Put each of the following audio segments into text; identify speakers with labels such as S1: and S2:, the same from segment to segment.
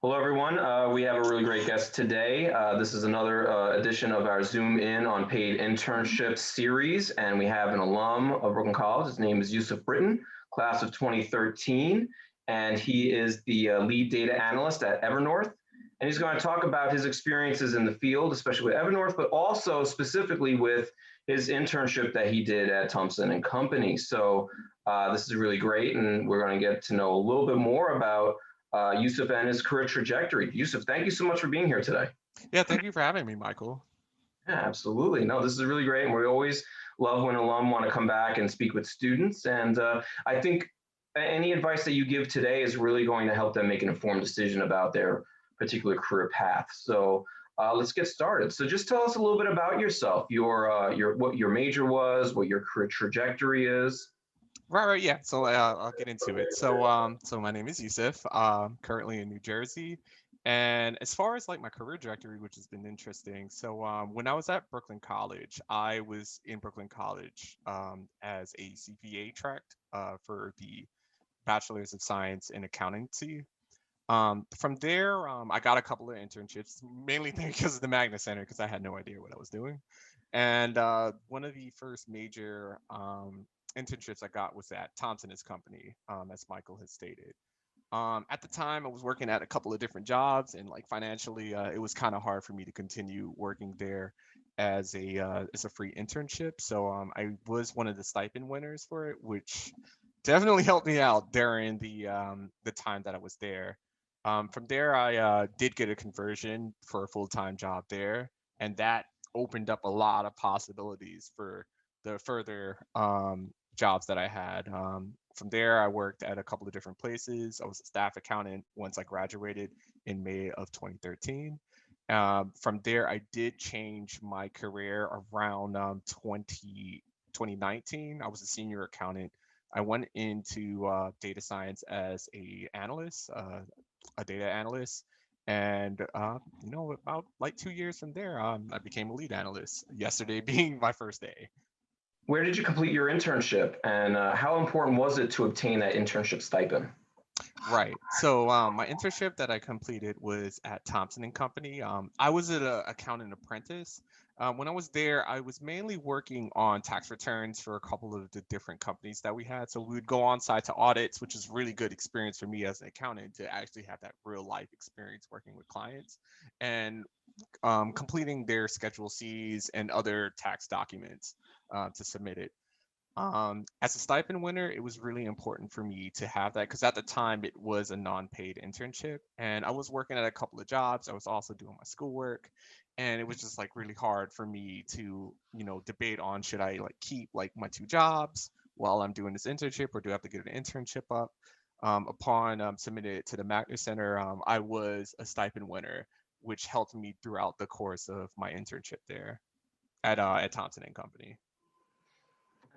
S1: Hello, everyone. We have a really great guest today. This is another edition of our Zoom In on Paid Internship series, and we have an alum of Brooklyn College. His name is Yusuf Britton, class of 2013, and he is the lead data analyst at Evernorth. And he's going to talk about his experiences in the field, especially with Evernorth, but also specifically with his internship that he did at Thompson and Company. So this is really great, and we're going to get to know a little bit more about Yusuf and his career trajectory. Yusuf, thank you so much for being here today.
S2: Yeah, thank you for having me, Michael.
S1: Yeah, absolutely. No, this is really great. And we always love when alum want to come back and speak with students. And I think any advice that you give today is really going to help them make an informed decision about their particular career path. So let's get started. So just tell us a little bit about yourself, your what your major was, what your career trajectory is.
S2: Right, yeah. So I'll get into it. So my name is Yusuf. Currently in New Jersey, and as far as like my career trajectory, which has been interesting. When I was at Brooklyn College, I was in Brooklyn College as a CPA track for the Bachelor's of Science in Accountancy. From there, I got a couple of internships, mainly because of the Magna Center, because I had no idea what I was doing. And one of the first major internships I got was at Thompson's company, as Michael has stated. At the time, I was working at a couple of different jobs, and like financially, it was kind of hard for me to continue working there as a free internship. I was one of the stipend winners for it, which definitely helped me out during the time that I was there. From there, I did get a conversion for a full time job there, and that opened up a lot of possibilities for the further jobs that I had. From there, I worked at a couple of different places. I was a staff accountant once I graduated in May of 2013. From there, I did change my career around 2019. I was a senior accountant. I went into data science as a data analyst, and about like 2 years from there, I became a lead analyst. Yesterday being my first day.
S1: Where did you complete your internship, and how important was it to obtain that internship stipend?
S2: Right. My internship that I completed was at Thompson and Company. I was an accountant apprentice. When I was there, I was mainly working on tax returns for a couple of the different companies that we had. So we would go on site to audits, which is really good experience for me as an accountant to actually have that real life experience working with clients and completing their Schedule Cs and other tax documents to submit it. As a stipend winner, it was really important for me to have that because at the time it was a non-paid internship and I was working at a couple of jobs. I was also doing my schoolwork and it was just like really hard for me to, debate on should I like keep like my two jobs while I'm doing this internship or do I have to get an internship up? Upon submitting it to the Magna Center, I was a stipend winner, which helped me throughout the course of my internship there at Thompson and Company.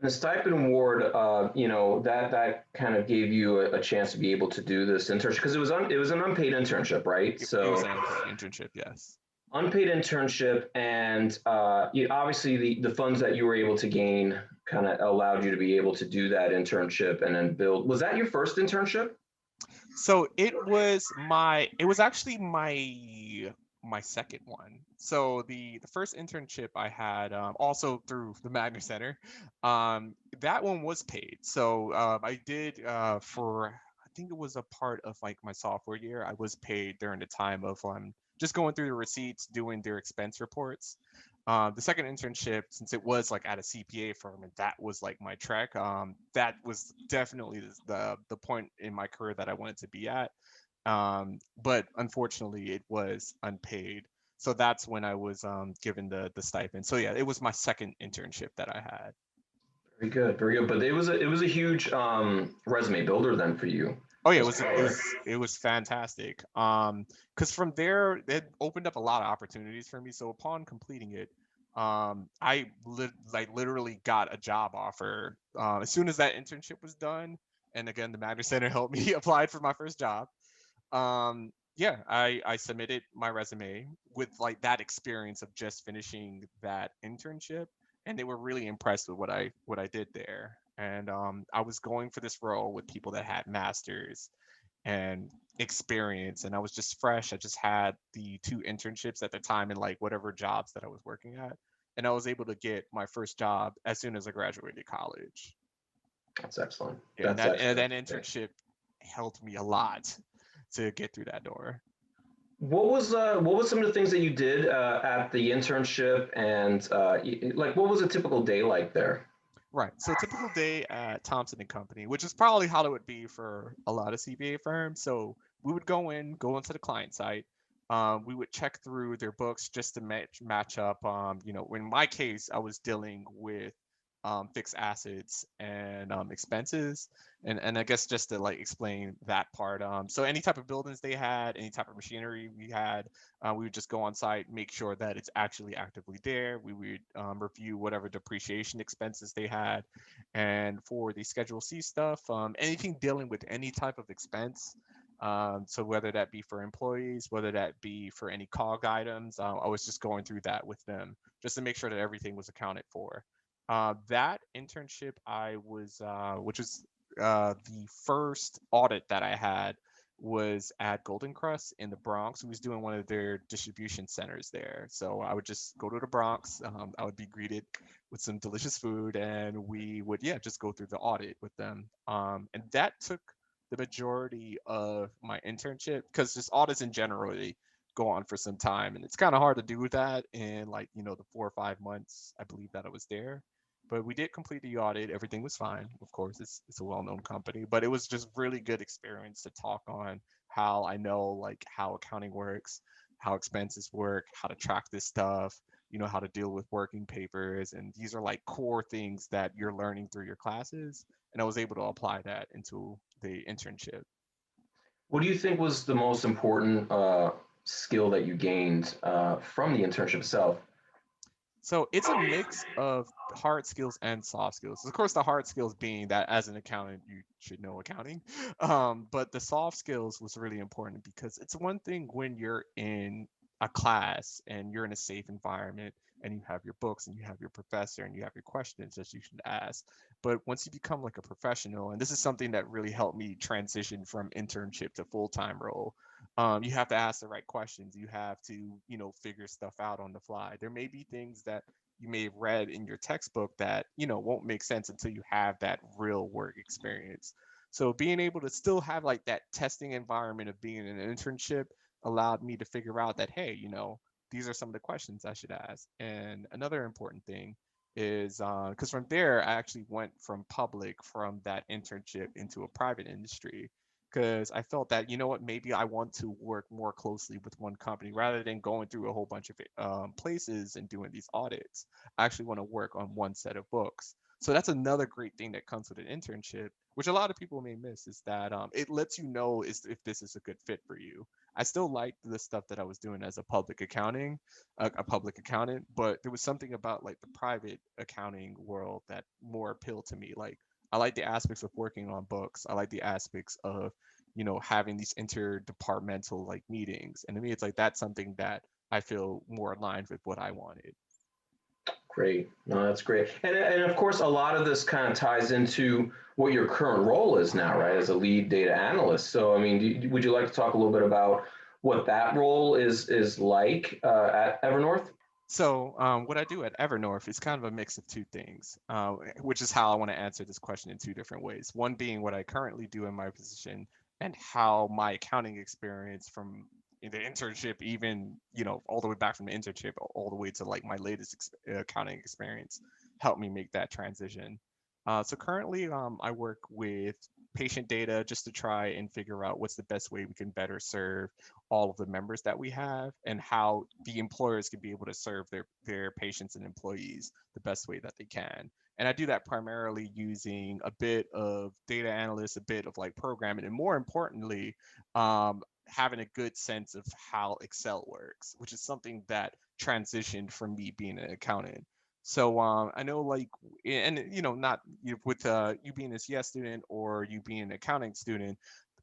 S1: The stipend award, that kind of gave you a chance to be able to do this internship because it was an unpaid internship, right?
S2: It was
S1: So
S2: an unpaid internship, yes.
S1: unpaid internship, and obviously the funds that you were able to gain kind of allowed you to be able to do that internship and then build. Was that your first internship?
S2: It was actually my second one. So the first internship I had also through the Magna Center, that one was paid. I did for I think it was a part of like my sophomore year. I was paid during the time of just going through the receipts, doing their expense reports. The second internship, since it was like at a CPA firm, and that was like my track. That was definitely the point in my career that I wanted to be at. But unfortunately, it was unpaid. So that's when I was given the stipend. So yeah, it was my second internship that I had.
S1: Very good, very good. But it was a huge resume builder then for you.
S2: Oh yeah, it was fantastic. Because from there it opened up a lot of opportunities for me. So upon completing it, like literally got a job offer as soon as that internship was done. And again, the Magna Center helped me apply for my first job. Yeah, I submitted my resume with like that experience of just finishing that internship, and they were really impressed with what I did there. And I was going for this role with people that had masters, and experience, and I was just fresh. I just had the two internships at the time in like whatever jobs that I was working at, and I was able to get my first job as soon as I graduated college.
S1: That's excellent.
S2: Yeah, and
S1: That's
S2: that
S1: excellent.
S2: internship helped me a lot to get through that door.
S1: What was some of the things that you did at the internship, and like what was a typical day like there?
S2: Right. So typical day at Thompson and Company, which is probably how it would be for a lot of CPA firms. So we would go into the client site. We would check through their books just to match up. In my case, I was dealing with fixed assets and expenses, and I guess just to like explain that part. So any type of buildings they had, any type of machinery we had, we would just go on site, make sure that it's actually actively there. We would review whatever depreciation expenses they had. And for the Schedule C stuff, anything dealing with any type of expense, so whether that be for employees, whether that be for any COG items, I was just going through that with them just to make sure that everything was accounted for. That internship, which was the first audit that I had, was at Golden Crust in the Bronx. Who was doing one of their distribution centers there. So I would just go to the Bronx. I would be greeted with some delicious food, and we would just go through the audit with them. And that took the majority of my internship because just audits in general they go on for some time, and it's kind of hard to do that in like the 4 or 5 months I believe that I was there. But we did complete the audit. Everything was fine. Of course, it's a well-known company, but it was just really good experience to talk on how I know like how accounting works, how expenses work, how to track this stuff, how to deal with working papers, and these are like core things that you're learning through your classes. And I was able to apply that into the internship.
S1: What do you think was the most important skill that you gained from the internship itself?
S2: So it's a mix of hard skills and soft skills. Of course, the hard skills being that as an accountant, you should know accounting. But the soft skills was really important because it's one thing when you're in a class and you're in a safe environment and you have your books and you have your professor and you have your questions that you should ask. But once you become like a professional, and this is something that really helped me transition from internship to full-time role, you have to ask the right questions. You have to figure stuff out on the fly. There may be things that you may have read in your textbook that won't make sense until you have that real work experience. So being able to still have like that testing environment of being in an internship allowed me to figure out that, hey, these are some of the questions I should ask. And another important thing is because from there I actually went from that internship into a private industry, because I felt that, what, maybe I want to work more closely with one company rather than going through a whole bunch of places and doing these audits. I actually want to work on one set of books. So that's another great thing that comes with an internship, which a lot of people may miss, is that it lets you know if this is a good fit for you. I still liked the stuff that I was doing as a public accountant, but there was something about like the private accounting world that more appealed to me. Like I like the aspects of working on books. I like the aspects of, having these interdepartmental like meetings. And to me, it's like that's something that I feel more aligned with what I wanted.
S1: Great. No, that's great. And of course, a lot of this kind of ties into what your current role is now, right, as a lead data analyst. So, I mean, would you like to talk a little bit about what that role is like at Evernorth?
S2: So, what I do at Evernorth is kind of a mix of two things, which is how I want to answer this question in two different ways. One being what I currently do in my position, and how my accounting experience from the internship, even all the way back from the internship, all the way to like my latest accounting experience, helped me make that transition. So currently, I work with patient data just to try and figure out what's the best way we can better serve all of the members that we have, and how the employers can be able to serve their patients and employees the best way that they can. And I do that primarily using a bit of data analyst, a bit of like programming, and more importantly, having a good sense of how Excel works, which is something that transitioned from me being an accountant. So I know like, and not with you being a CS student or you being an accounting student,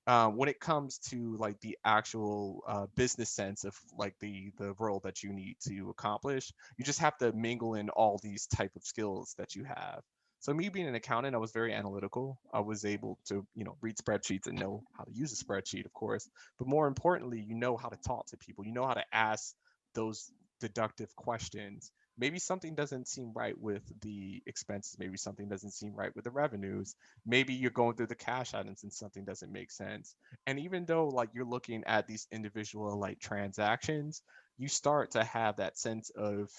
S2: when it comes to like the actual business sense of like the role that you need to accomplish, you just have to mingle in all these type of skills that you have. So me being an accountant, I was very analytical. I was able to, read spreadsheets and know how to use a spreadsheet, of course. But more importantly, you know how to talk to people. You know how to ask those deductive questions. Maybe something doesn't seem right with the expenses. Maybe something doesn't seem right with the revenues. Maybe you're going through the cash items and something doesn't make sense. And even though like you're looking at these individual like transactions, you start to have that sense of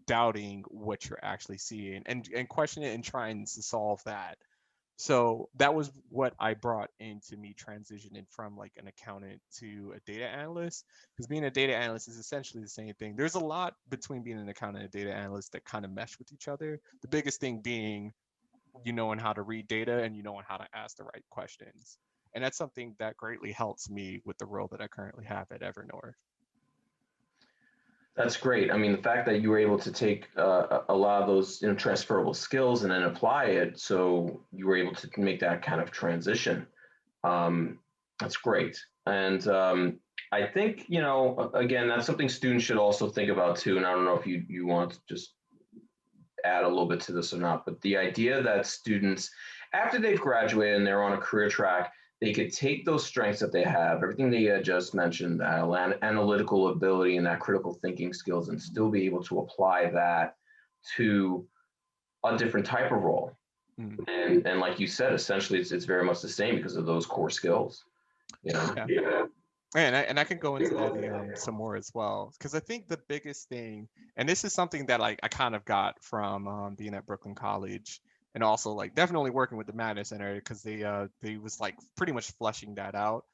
S2: doubting what you're actually seeing and questioning it and trying to solve that. So that was what I brought into me transitioning from like an accountant to a data analyst. Because being a data analyst is essentially the same thing. There's a lot between being an accountant and a data analyst that kind of mesh with each other. The biggest thing being you knowing how to read data and you knowing how to ask the right questions. And that's something that greatly helps me with the role that I currently have at Evernorth.
S1: That's great. I mean, the fact that you were able to take a lot of those, transferable skills and then apply it, so you were able to make that kind of transition. Um, that's great. And I think, again, that's something students should also think about too. And I don't know if you want to just add a little bit to this or not, but the idea that students, after they've graduated and they're on a career track, they could take those strengths that they have, everything they just mentioned, that analytical ability and that critical thinking skills, and still be able to apply that to a different type of role.
S2: Mm.
S1: And like you said, essentially, it's very much the same because of those core skills. You know.
S2: Yeah.
S1: Yeah.
S2: And I can go into that some more as well because I think the biggest thing, and this is something that like I kind of got from being at Brooklyn College, and also like definitely working with the Madness Center because they was like pretty much fleshing that out.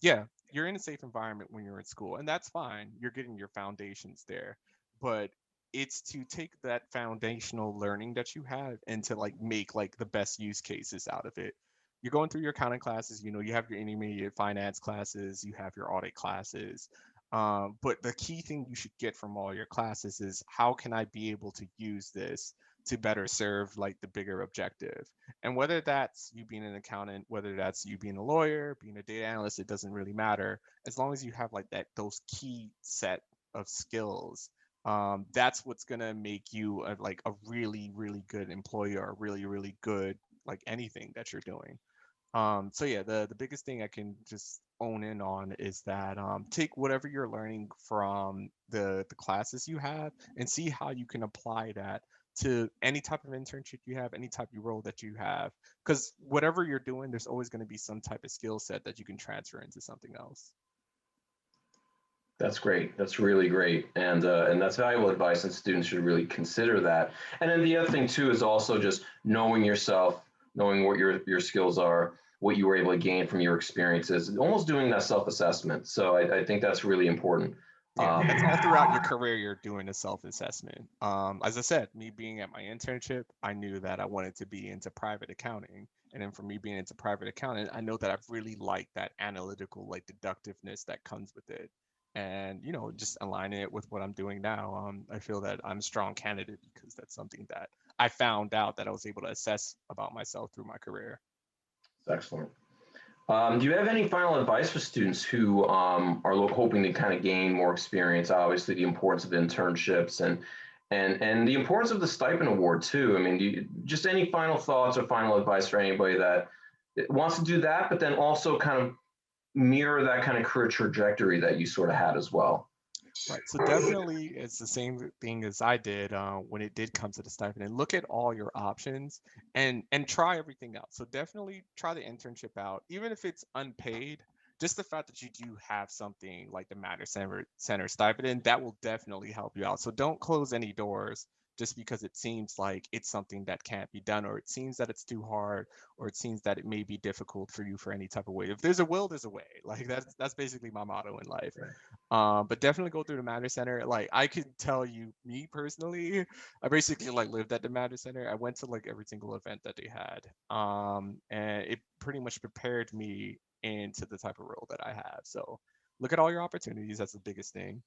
S2: Yeah, you're in a safe environment when you're in school, and that's fine. You're getting your foundations there, but it's to take that foundational learning that you have and to like make like the best use cases out of it. You're going through your accounting classes, you have your intermediate finance classes, you have your audit classes. But the key thing you should get from all your classes is how can I be able to use this to better serve like the bigger objective? And whether that's you being an accountant, whether that's you being a lawyer, being a data analyst, it doesn't really matter. As long as you have like those key set of skills, that's what's gonna make you like a really, really good employee or a really, really good like anything that you're doing. So yeah, the biggest thing I can just own in on is that take whatever you're learning from the classes you have and see how you can apply that to any type of internship you have, any type of role that you have. Because whatever you're doing, there's always going to be some type of skill set that you can transfer into something else.
S1: That's great. That's really great, and that's valuable advice, and students should really consider that. And then the other thing too is also just knowing yourself, knowing what your skills are, what you were able to gain from your experiences, almost doing that self-assessment. So I think that's really important.
S2: Yeah, that's all throughout your career. You're doing a self-assessment. As I said, me being at my internship, I knew that I wanted to be into private accounting, and then for me being into private accounting, I know that I've really liked that analytical, like deductiveness that comes with it, and just aligning it with what I'm doing now. I feel that I'm a strong candidate because that's something that I found out that I was able to assess about myself through my career.
S1: Excellent. Do you have any final advice for students who are hoping to kind of gain more experience? Obviously, the importance of internships and the importance of the stipend award too. I mean, just any final thoughts or final advice for anybody that wants to do that, but then also kind of mirror that kind of career trajectory that you sort of had as well?
S2: Right. So definitely it's the same thing as I did when it did come to the stipend and look at all your options and try everything out. So definitely try the internship out, even if it's unpaid. Just the fact that you do have something like the Center stipend, that will definitely help you out. So don't close any doors just because it seems like it's something that can't be done, or it seems that it's too hard, or it seems that it may be difficult for you for any type of way. If there's a will, there's a way. Like that's basically my motto in life.
S1: Right.
S2: But definitely go through the Matter Center. Like I could tell you, me personally, I basically like lived at the Matter Center. I went to like every single event that they had. And it pretty much prepared me into the type of role that I have. So look at all your opportunities. That's the biggest thing.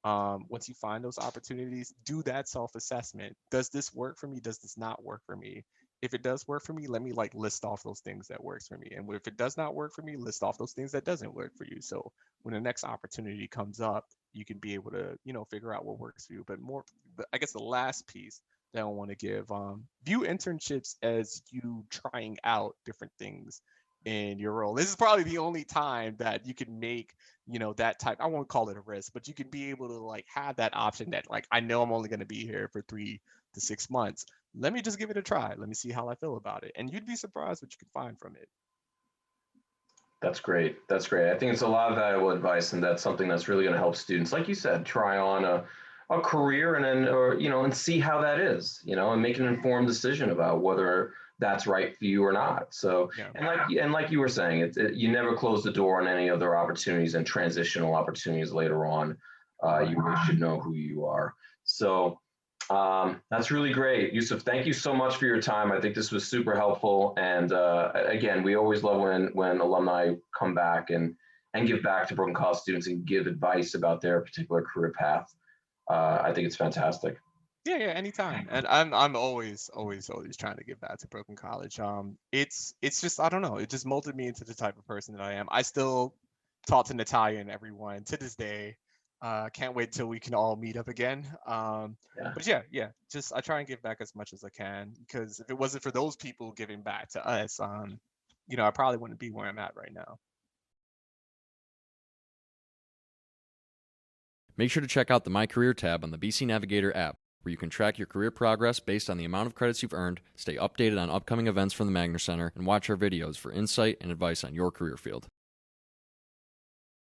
S2: Once you find those opportunities, do that self-assessment. Does this work for me? Does this not work for me? If it does work for me, let me like list off those things that works for me. And if it does not work for me, list off those things that doesn't work for you. So when the next opportunity comes up, you can be able to, figure out what works for you. But more, I guess the last piece that I want to give. View internships as you trying out different things in your role. This is probably the only time that you can make, that type. I won't call it a risk, but you can be able to like have that option that like I know I'm only going to be here for 3 to 6 months. Let me just give it a try. Let me see how I feel about it, and you'd be surprised what you can find from it.
S1: That's great. That's great. I think it's a lot of valuable advice, and that's something that's really going to help students, like you said, try on a career and then, or, and see how that is, and make an informed decision about whether that's right for you or not. So,
S2: Yeah.
S1: and like you were saying, you never close the door on any other opportunities and transitional opportunities later on. You really should know who you are. So, that's really great. Yusuf, thank you so much for your time. I think this was super helpful. And again, we always love when alumni come back and give back to Brooklyn College students and give advice about their particular career path. I think it's fantastic.
S2: Yeah, anytime. And I'm always trying to give back to Brooklyn College. It's just I don't know. It just molded me into the type of person that I am. I still talk to Natalia and everyone to this day. Can't wait till we can all meet up again.
S1: Yeah.
S2: But yeah. Just I try and give back as much as I can because if it wasn't for those people giving back to us, I probably wouldn't be where I'm at right now.
S3: Make sure to check out the My Career tab on the BC Navigator app, where you can track your career progress based on the amount of credits you've earned, stay updated on upcoming events from the Magner Center, and watch our videos for insight and advice on your career field.